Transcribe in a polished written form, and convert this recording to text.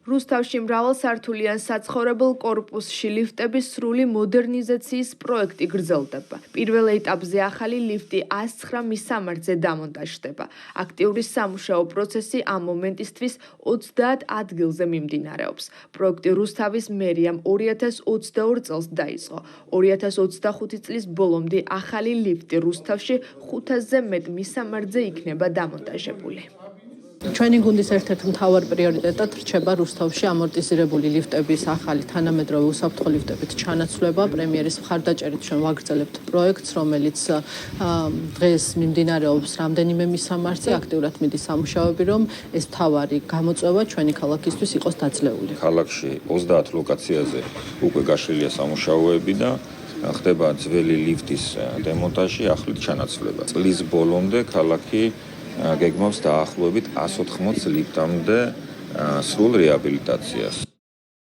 რუსთავში მრავალსართულიან საცხოვრებელ კორპუსში ლიფტების სრული მოდერნიზაციის პროექტი გრძელდება. პირველ ეტაპზე ახალი ლიფტი 109 მისამართზე დამონტაჟდება. აქტიური სამუშაო პროცესი ამ მომენტისთვის 30 ადგილზე მიმდინარეობს. პროექტი რუსთავის მერიამ 2022 წელს დაიწყო. 2025 წლის ბოლომდე ახალი ლიფტი რუსთავში 500-ზე მეტ მისამართზე იქნება დამონტაჟებული. ჩვენი გუნდის ერთ-ერთ მთავარ პრიორიტეტად რჩება რუსთავში ამორტიზირებული ლიფტების ახალი თანამედროვე უსაფრთხო ლიფტებით ჩანაცვლება. პრემიერის მხარდაჭერით ჩვენ ვაგრძელებთ პროექტს, რომელიც დღეს მიმდინარეობს რამდენიმე მისამართზე, აქტიურად მიდის სამუშაოები, რომ ეს მთავარი გამოწვევა ჩვენი ქალაქისთვის იყოს დაძლეული. ქალაქში 30 ლოკაციაზე უკვე გაშლილია სამუშაოები და ხდება ძველი ლიფტის დემონტაჟი, ახლით ჩანაცვლება. წლის ბოლომდე ქალაქი გეგმავს დაახლოებით 180 ლიფტამდე სრულ რეაბილიტაციას.